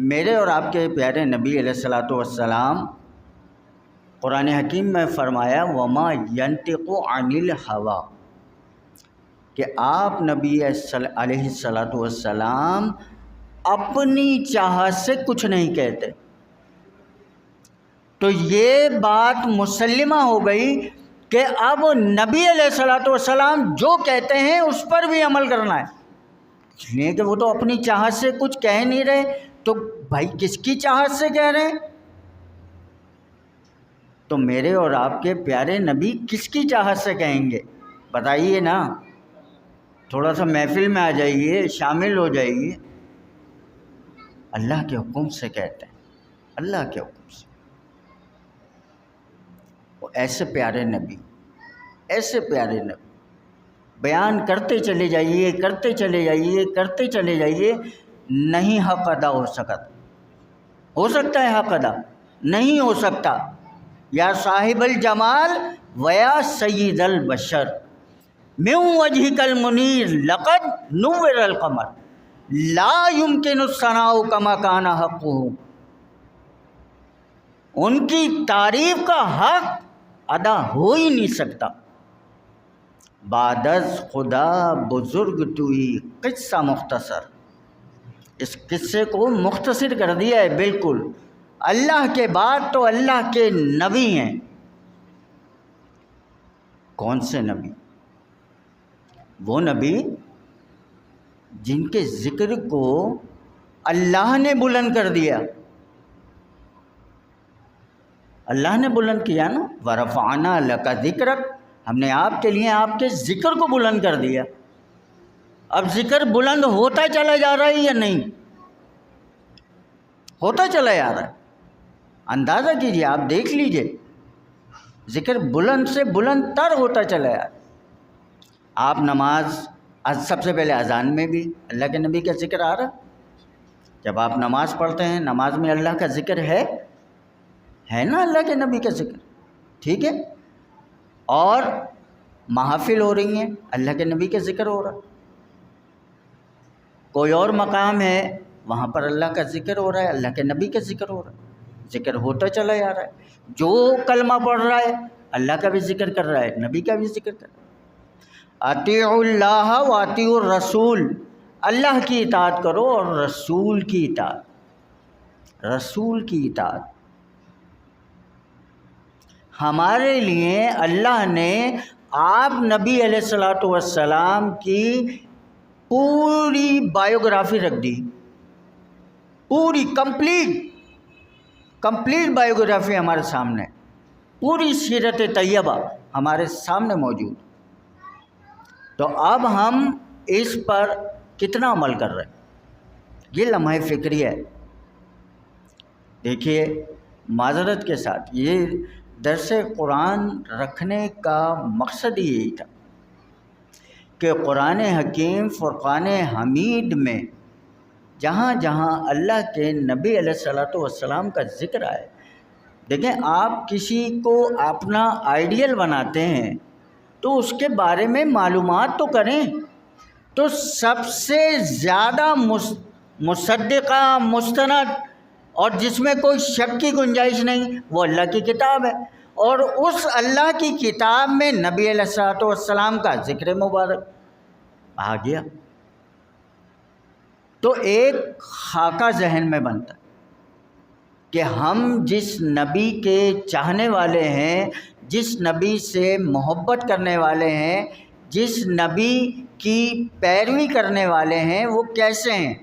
میرے اور آپ کے پیارے نبی علیہ الصلاۃ والسلام قرآن حکیم میں فرمایا وما ینطق عن الہوا کہ آپ نبی علیہ الصلاۃ والسلام اپنی چاہت سے کچھ نہیں کہتے۔ تو یہ بات مسلمہ ہو گئی کہ اب نبی علیہ الصلاۃ والسلام جو کہتے ہیں اس پر بھی عمل کرنا ہے، اس لیے کہ وہ تو اپنی چاہت سے کچھ کہہ نہیں رہے، تو بھائی کس کی چاہت سے کہہ رہے ہیں؟ تو میرے اور آپ کے پیارے نبی کس کی چاہت سے کہیں گے؟ بتائیے نا، تھوڑا سا محفل میں آ جائیے، شامل ہو جائیے۔ اللہ کے حکم سے کہتے ہیں، اللہ کے حکم سے۔ وہ ایسے پیارے نبی، ایسے پیارے نبی بیان کرتے چلے جائیے، کرتے چلے جائیے، کرتے چلے جائیے، نہیں حق ادا ہو سکتا۔ ہو سکتا ہے حق ادا؟ نہیں ہو سکتا۔ یا صاحب الجمال ویا سید البشر من وجهک المنیر لقد نور القمر لا يمکن الثناء کما کان حقہ۔ ان کی تعریف کا حق ادا ہو ہی نہیں سکتا۔ بعد از خدا بزرگ توئی قصہ مختصر، اس قصے کو مختصر کر دیا ہے بالکل۔ اللہ کے بعد تو اللہ کے نبی ہیں۔ کون سے نبی؟ وہ نبی جن کے ذکر کو اللہ نے بلند کر دیا۔ اللہ نے بلند کیا نا، وَرَفَعْنَا لَكَ ذِكْرَكَ، ہم نے آپ کے لیے آپ کے ذکر کو بلند کر دیا۔ اب ذکر بلند ہوتا چلا جا رہا ہے یا نہیں؟ ہوتا چلا جا رہا ہے۔ اندازہ کیجئے، آپ دیکھ لیجئے، ذکر بلند سے بلند تر ہوتا چلا جا رہا ہے۔ آپ نماز، سب سے پہلے اذان میں بھی اللہ کے نبی کا ذکر آ رہا ہے۔ جب آپ نماز پڑھتے ہیں، نماز میں اللہ کا ذکر ہے نا، اللہ کے نبی کا ذکر، ٹھیک ہے؟ اور محافل ہو رہی ہیں، اللہ کے نبی کا ذکر ہو رہا ہے۔ کوئی اور مقام ہے، وہاں پر اللہ کا ذکر ہو رہا ہے، اللہ کے نبی کا ذکر ہو رہا ہے۔ ذکر ہوتا چلا جا رہا ہے۔ جو کلمہ پڑھ رہا ہے اللہ کا بھی ذکر کر رہا ہے، نبی کا بھی ذکر کر رہا ہے۔ اطیعوا اللہ و اطیعوا الرسول، اللہ کی اطاعت کرو اور رسول کی اطاعت، رسول کی اطاعت۔ ہمارے لیے اللہ نے آپ نبی علیہ الصلاۃ والسلام کی پوری بایوگرافی رکھ دی، پوری کمپلیٹ بایوگرافی ہمارے سامنے، پوری سیرت طیبہ ہمارے سامنے موجود۔ تو اب ہم اس پر کتنا عمل کر رہے ہیں؟ یہ لمحہ فکری ہے۔ دیکھیے، معذرت کے ساتھ یہ درس قرآن رکھنے کا مقصد ہی یہی تھا کہ قرآن حکیم فرقان حمید میں جہاں جہاں اللہ کے نبی علیہ الصلاۃ والسلام کا ذکر آئے، دیکھیں، آپ کسی کو اپنا آئیڈیل بناتے ہیں تو اس کے بارے میں معلومات تو کریں۔ تو سب سے زیادہ مصدقہ، مستند اور جس میں کوئی شک کی گنجائش نہیں، وہ اللہ کی کتاب ہے، اور اس اللہ کی کتاب میں نبی علیہ الصلاۃ والسلام کا ذکر مبارک آ گیا۔ تو ایک خاکہ ذہن میں بنتا کہ ہم جس نبی کے چاہنے والے ہیں، جس نبی سے محبت کرنے والے ہیں، جس نبی کی پیروی کرنے والے ہیں، وہ کیسے ہیں۔